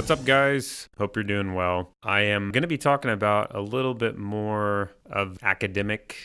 What's up, guys? Hope you're doing well. I am going to be talking about a little bit more of academic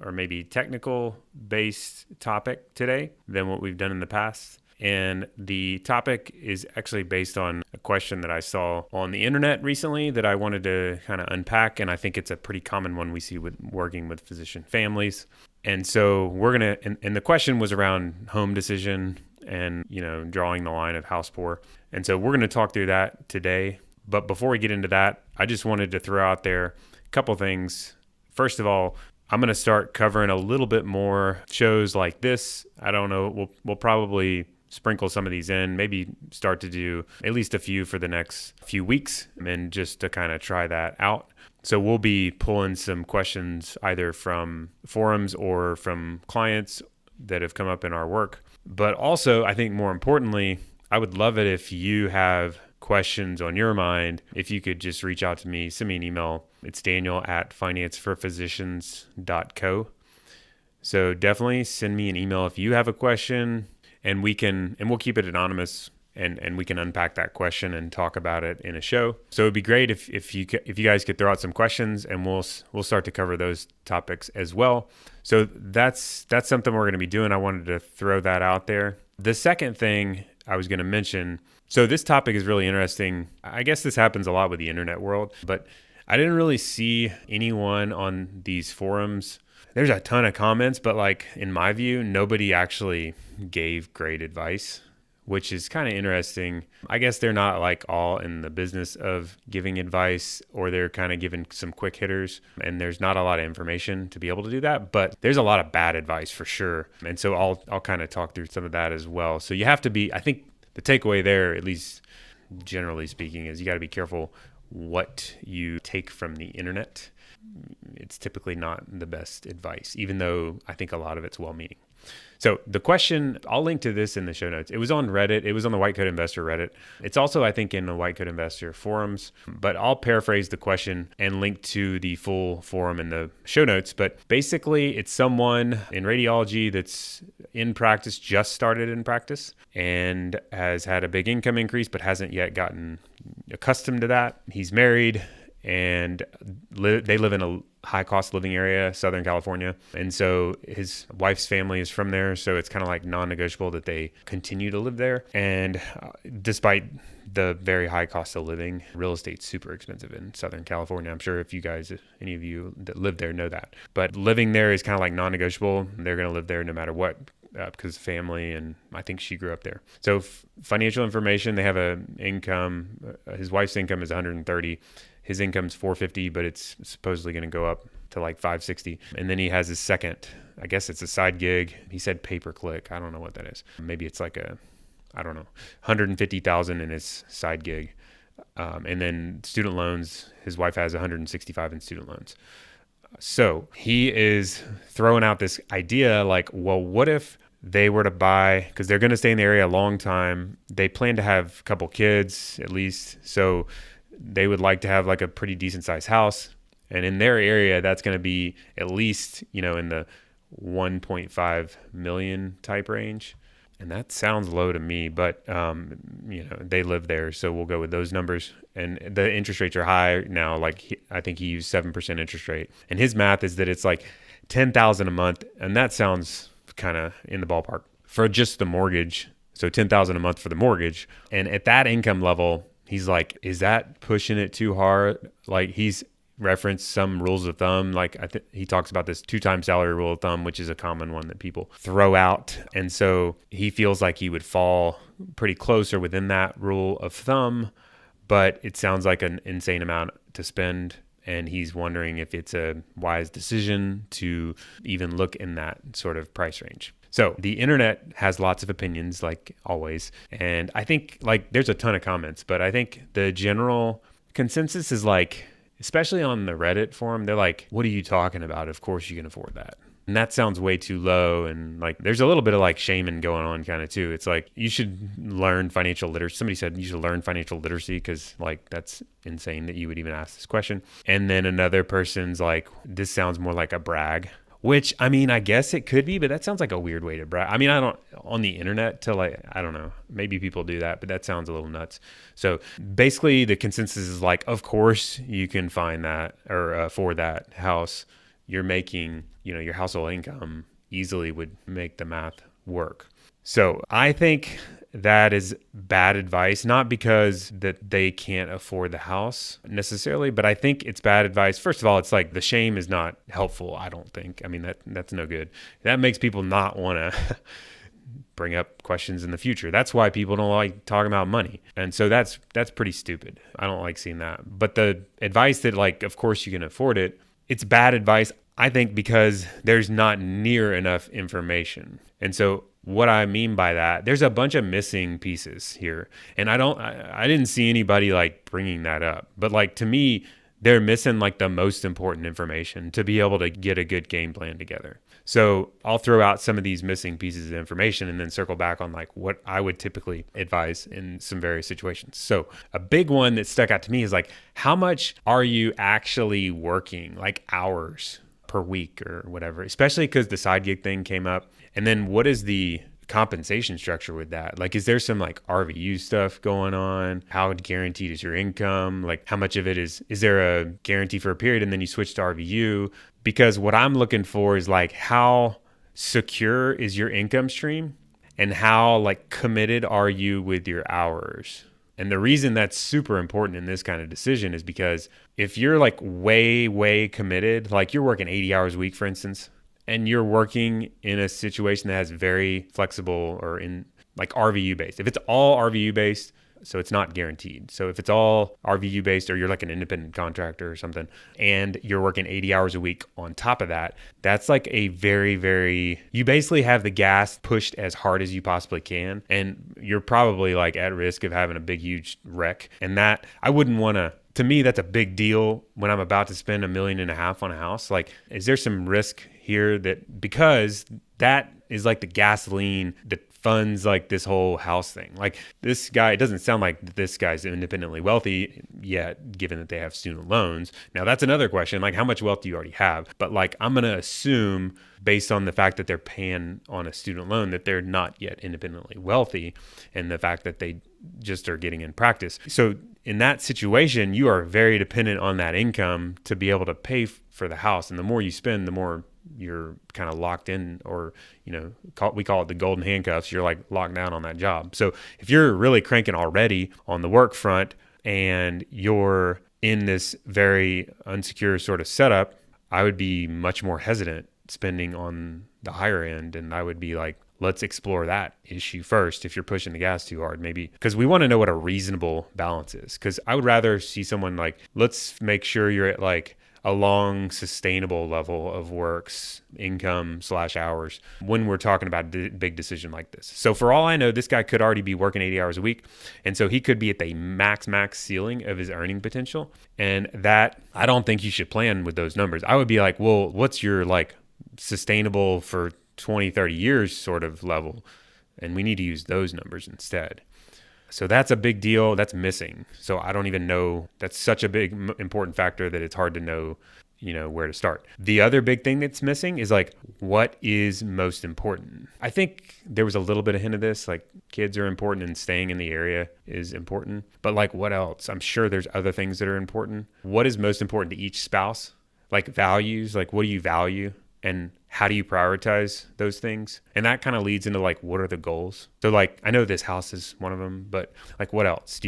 or maybe technical based topic today than what we've done in the past. And the topic is actually based on a question that I saw on the internet recently that I wanted to kind of unpack. And I think it's a pretty common one we see with working with physician families. And so we're going to, and the question was around home decision and, drawing the line of house poor. And so we're going to talk through that today. But before we get into that, I just wanted to throw out there a couple things. First of all, I'm going to start covering a little bit more shows like this. I don't know. We'll probably sprinkle some of these in, maybe start to do at least a few for the next few weeks and just to kind of try that out. So we'll be pulling some questions either from forums or from clients that have come up in our work. But also, I think more importantly, I would love it if you have questions on your mind. If you could just reach out to me, send me an email. It's daniel@financeforphysicians.co. So definitely send me an email if you have a question, and we'll keep it anonymous, and we can unpack that question and talk about it in a show. So it'd be great if you guys could throw out some questions, and we'll start to cover those topics as well. So that's something we're going to be doing. I wanted to throw that out there. The second thing I was going to mention, so this topic is really interesting. I guess this happens a lot with the internet world, but I didn't really see anyone on these forums. There's a ton of comments, but in my view, nobody actually gave great advice, which is kind of interesting. I guess they're not all in the business of giving advice, or they're kind of giving some quick hitters, and there's not a lot of information to be able to do that, but there's a lot of bad advice for sure. And so I'll kind of talk through some of that as well. So you have to be, I think the takeaway there, at least generally speaking, is you got to be careful what you take from the internet. It's typically not the best advice, even though I think a lot of it's well-meaning. So the question, I'll link to this in the show notes. It was on Reddit. It was on the White Coat Investor Reddit. It's also, I think, in the White Coat Investor forums, but I'll paraphrase the question and link to the full forum in the show notes. But basically, it's someone in radiology that's in practice, just started in practice, and has had a big income increase, but hasn't yet gotten accustomed to that. He's married, and they live in a high cost living area, Southern California. And so his wife's family is from there. So it's kind of non-negotiable that they continue to live there. And despite the very high cost of living, real estate's super expensive in Southern California. I'm sure if any of you that live there know that. But living there is kind of non-negotiable. They're going to live there no matter what, because of family, and I think she grew up there. So financial information, they have an income. His wife's income is 130. His income's 450, but it's supposedly going to go up to 560. And then he has his second, I guess it's a side gig. He said pay-per-click. I don't know what that is. Maybe it's I don't know, 150,000 in his side gig. And then student loans, his wife has 165 in student loans. So he is throwing out this idea well, what if they were to buy, because they're going to stay in the area a long time. They plan to have a couple kids at least. So they would like to have a pretty decent sized house. And in their area, that's going to be at least, in the 1.5 million type range. And that sounds low to me, but, they live there. So we'll go with those numbers. And the interest rates are high now. I think he used 7% interest rate. And his math is that it's $10,000 a month. And that sounds kind of in the ballpark for just the mortgage. So $10,000 a month for the mortgage. And at that income level, he's is that pushing it too hard? He's referenced some rules of thumb. He talks about this 2x salary rule of thumb, which is a common one that people throw out. And so he feels like he would fall pretty close or within that rule of thumb, but it sounds like an insane amount to spend. And he's wondering if it's a wise decision to even look in that sort of price range. So the internet has lots of opinions, like always. And I think there's a ton of comments, but I think the general consensus is especially on the Reddit forum, they're what are you talking about? Of course you can afford that. And that sounds way too low. And there's a little bit of shaming going on kind of too. It's you should learn financial literacy. Somebody said you should learn financial literacy because that's insane that you would even ask this question. And then another person's this sounds more like a brag. which, I mean, I guess it could be, but that sounds like a weird way to brag. I mean, I don't, on the internet to like, I don't know, maybe people do that, but that sounds a little nuts. So basically the consensus is like, of course you can find that or for that house, you're making, your household income easily would make the math work. So I think that is bad advice, not because that they can't afford the house necessarily, but I think it's bad advice. First of all, it's like the shame is not helpful, I don't think. I mean, that's no good. That makes people not want to bring up questions in the future. That's why people don't like talking about money. And so that's pretty stupid. I don't like seeing that. But the advice that like, of course you can afford it, it's bad advice, I think, because there's not near enough information. And so what I mean by that, there's a bunch of missing pieces here. And I didn't see anybody like bringing that up. But like to me, they're missing like the most important information to be able to get a good game plan together. So I'll throw out some of these missing pieces of information and then circle back on like what I would typically advise in some various situations. So a big one that stuck out to me is like, how much are you actually working, like hours per week or whatever, especially because the side gig thing came up. And then what is the compensation structure with that? Like, is there some like RVU stuff going on? How guaranteed is your income? Like, how much of it is there a guarantee for a period and then you switch to RVU? Because what I'm looking for is like, how secure is your income stream and how like committed are you with your hours? And the reason that's super important in this kind of decision is because if you're like way, way committed, like you're working 80 hours a week, for instance, and you're working in a situation that has very flexible or in like RVU based. If it's all RVU based, so it's not guaranteed. So if it's all RVU based or you're like an independent contractor or something and you're working 80 hours a week on top of that, that's like a very, very, you basically have the gas pushed as hard as you possibly can. And you're probably like at risk of having a big, huge wreck. And that I wouldn't want to me, that's a big deal when I'm about to spend $1.5 million on a house. Like, is there some risk here that because that is like the gasoline that funds like this whole house thing? Like this guy, it doesn't sound like this guy's independently wealthy yet, given that they have student loans. Now that's another question, like how much wealth do you already have? But like, I'm going to assume based on the fact that they're paying on a student loan that they're not yet independently wealthy and the fact that they just are getting in practice. So in that situation, you are very dependent on that income to be able to pay for the house. And the more you spend, the more you're kind of locked in, or, we call it the golden handcuffs. You're like locked down on that job. So if you're really cranking already on the work front and you're in this very unsecure sort of setup, I would be much more hesitant spending on the higher end. And I would be like, let's explore that issue first. If you're pushing the gas too hard, maybe, because we want to know what a reasonable balance is. Because I would rather see someone like, let's make sure you're at like a long sustainable level of works income / hours when we're talking about a big decision like this. So for all I know, this guy could already be working 80 hours a week. And so he could be at the max ceiling of his earning potential. And that, I don't think you should plan with those numbers. I would be like, well, what's your like sustainable for 20, 30 years sort of level? And we need to use those numbers instead. So that's a big deal. That's missing. So I don't even know. That's such a big, important factor that it's hard to know, where to start. The other big thing that's missing is like, what is most important? I think there was a little bit of hint of this, like kids are important and staying in the area is important. But like, what else? I'm sure there's other things that are important. What is most important to each spouse? Like values, like what do you value? And how do you prioritize those things? And that kind of leads into like, what are the goals? So like, I know this house is one of them, but like, what else?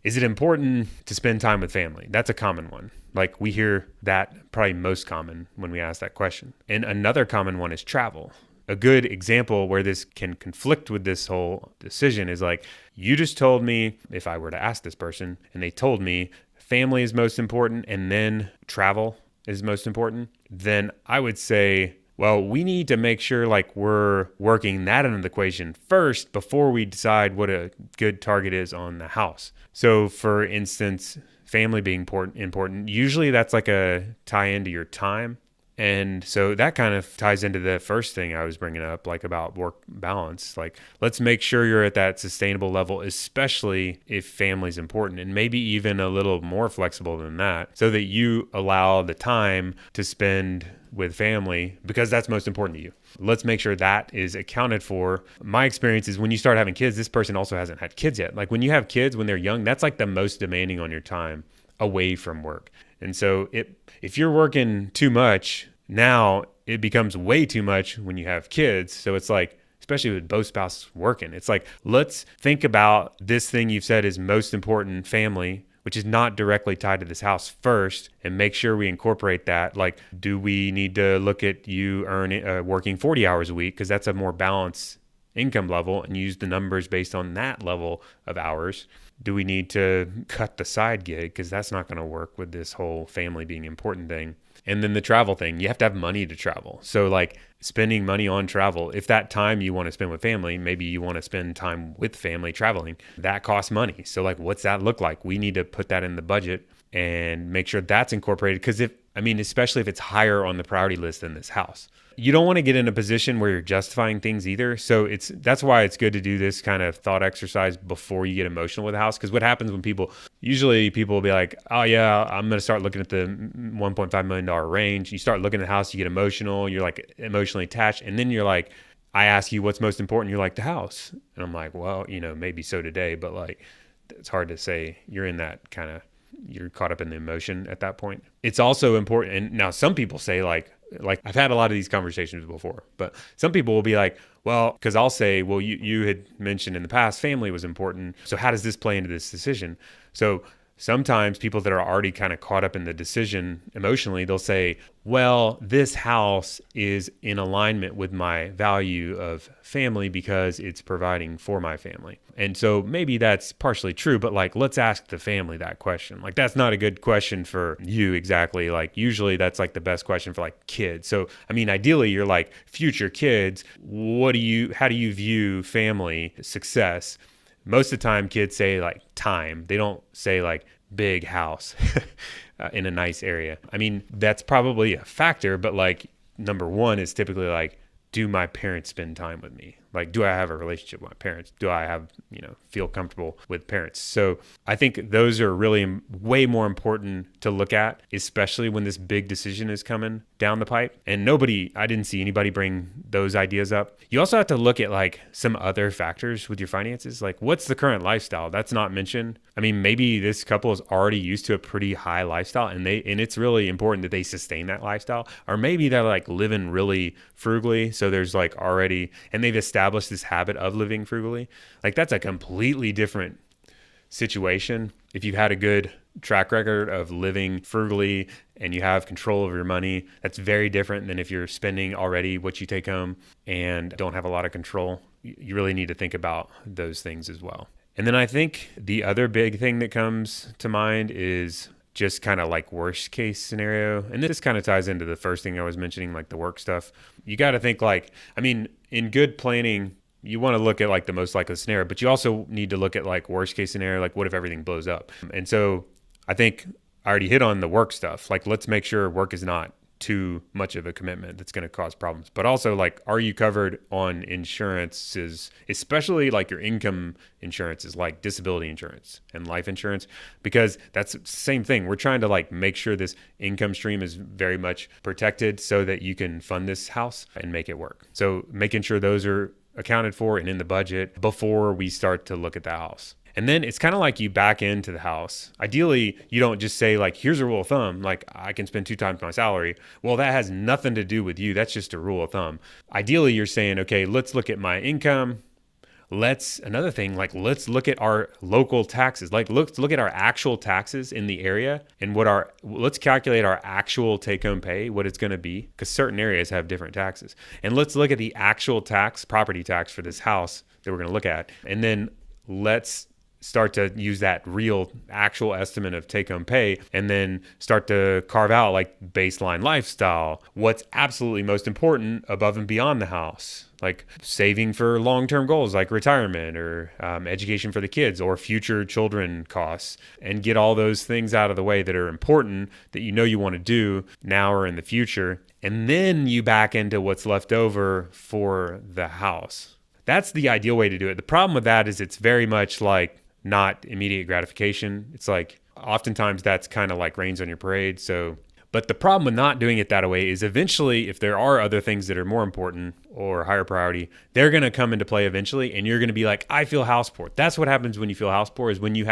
Is it important to spend time with family? That's a common one. Like we hear that probably most common when we ask that question. And another common one is travel. A good example where this can conflict with this whole decision is like, you just told me, if I were to ask this person and they told me family is most important and then travel is most important, then I would say, well, we need to make sure like we're working that into the equation first before we decide what a good target is on the house. So for instance, family being important, usually that's like a tie into your time And so that kind of ties into the first thing I was bringing up, like about work balance. Like, let's make sure you're at that sustainable level, especially if family's important, and maybe even a little more flexible than that, so that you allow the time to spend with family because that's most important to you. Let's make sure that is accounted for. My experience is when you start having kids, this person also hasn't had kids yet. Like when you have kids when they're young, that's like the most demanding on your time away from work. And so if you're working too much now, it becomes way too much when you have kids. So it's like, especially with both spouses working, it's like, let's think about this thing you've said is most important, family, which is not directly tied to this house first, and make sure we incorporate that. Like, do we need to look at you working 40 hours a week because that's a more balanced income level and use the numbers based on that level of hours? Do we need to cut the side gig because that's not going to work with this whole family being important thing? And then the travel thing, you have to have money to travel. So like spending money on travel, if that time you want to spend with family, maybe you want to spend time with family traveling, that costs money. So like, what's that look like? We need to put that in the budget and make sure that's incorporated. Because especially if it's higher on the priority list than this house, you don't want to get in a position where you're justifying things either. So that's why it's good to do this kind of thought exercise before you get emotional with a house. Because what happens when people will be like, oh yeah, I'm going to start looking at the $1.5 million range. You start looking at the house, you get emotional, you're like emotionally attached. And then you're like, I ask you what's most important. You're like, the house. And I'm like, well, maybe so today, but like, it's hard to say. You're in that kind of, you're caught up in the emotion at that point. It's also important. And now some people say like I've had a lot of these conversations before, but some people will be like, well, because I'll say, well, you had mentioned in the past family was important. So how does this play into this decision? So sometimes people that are already kind of caught up in the decision emotionally, they'll say, well, this house is in alignment with my value of family because it's providing for my family. And so maybe that's partially true, but like, let's ask the family that question. Like, that's not a good question for you exactly. Like, usually that's like the best question for like kids. So, ideally you're like future kids. How do you view family success? Most of the time kids say like time. They don't say like big house in a nice area. That's probably a factor, but like number one is typically like, do my parents spend time with me? Like, do I have a relationship with my parents? Do I have, feel comfortable with parents? So I think those are really way more important to look at, especially when this big decision is coming down the pipe. And I didn't see anybody bring those ideas up. You also have to look at like some other factors with your finances. Like, what's the current lifestyle? That's not mentioned. Maybe this couple is already used to a pretty high lifestyle and it's really important that they sustain that lifestyle. Or maybe they're like living really frugally. So there's like already, and they've established this habit of living frugally. Like, that's a completely different situation. If you've had a good track record of living frugally and you have control over your money, that's very different than if you're spending already what you take home and don't have a lot of control. You really need to think about those things as well. And then I think the other big thing that comes to mind is just kind of like worst case scenario. And this kind of ties into the first thing I was mentioning, like the work stuff. You got to think like, in good planning, you want to look at like the most likely scenario, but you also need to look at like worst case scenario, like what if everything blows up? And so I think I already hit on the work stuff. Like, let's make sure work is not too much of a commitment that's going to cause problems. But also, like, are you covered on insurances, especially like your income insurances, like disability insurance and life insurance? Because that's the same thing. We're trying to like make sure this income stream is very much protected so that you can fund this house and make it work. So making sure those are accounted for and in the budget before we start to look at the house. And then it's kind of like you back into the house. Ideally, you don't just say like, here's a rule of thumb, like I can spend 2 times my salary. Well, that has nothing to do with you. That's just a rule of thumb. Ideally, you're saying, okay, let's look at my income. Another thing, like let's look at our local taxes. Like let's look at our actual taxes in the area and let's calculate our actual take home pay, what it's going to be, because certain areas have different taxes. And let's look at the actual property tax for this house that we're going to look at. And then let's start to use that real actual estimate of take-home pay, and then start to carve out like baseline lifestyle, what's absolutely most important above and beyond the house, like saving for long-term goals like retirement or education for the kids or future children costs, and get all those things out of the way that are important that you know you want to do now or in the future. And then you back into what's left over for the house. That's the ideal way to do it. The problem with that is it's very much like not immediate gratification. It's like oftentimes that's kind of like rains on your parade. But the problem with not doing it that way is eventually, if there are other things that are more important or higher priority, they're going to come into play eventually. And you're going to be like, I feel house poor. That's what happens when you feel house poor, is when you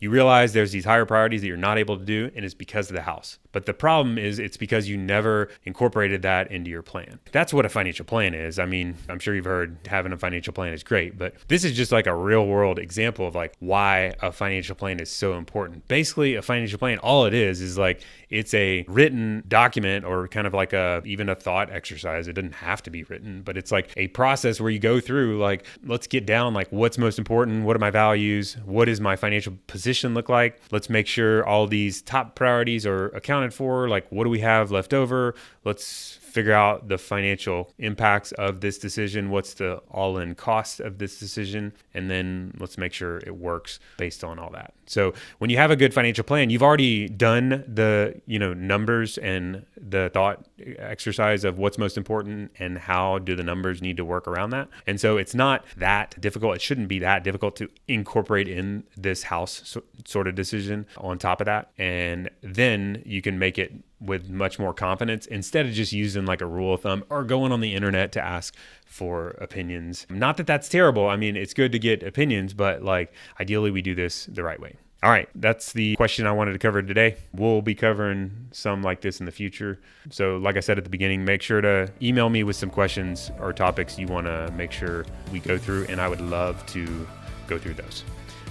realize there's these higher priorities that you're not able to do, and it's because of the house. But the problem is it's because you never incorporated that into your plan. That's what a financial plan is. I mean, I'm sure you've heard having a financial plan is great, but this is just like a real world example of like why a financial plan is so important. Basically, a financial plan, all it is like it's a written document, or kind of like even a thought exercise. It doesn't have to be written, but it's like a process where you go through like, let's get down like what's most important, what are my values, what is my financial position look like, let's make sure all these top priorities are accounted for, like what do we have left over, let's figure out the financial impacts of this decision, what's the all-in cost of this decision, and then let's make sure it works based on all that. So when you have a good financial plan, you've already done the numbers and the thought exercise of what's most important and how do the numbers need to work around that. And so it's not that difficult. It shouldn't be that difficult to incorporate in this house sort of decision on top of that. And then you can make it with much more confidence instead of just using like a rule of thumb or going on the internet to ask for opinions. Not that that's terrible. I mean, it's good to get opinions, but like ideally we do this the right way. All right, that's the question I wanted to cover today. We'll be covering some like this in the future. So like I said at the beginning, make sure to email me with some questions or topics you want to make sure we go through, and I would love to go through those.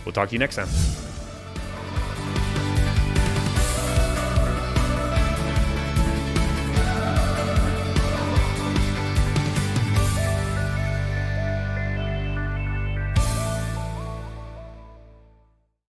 We'll talk to you next time.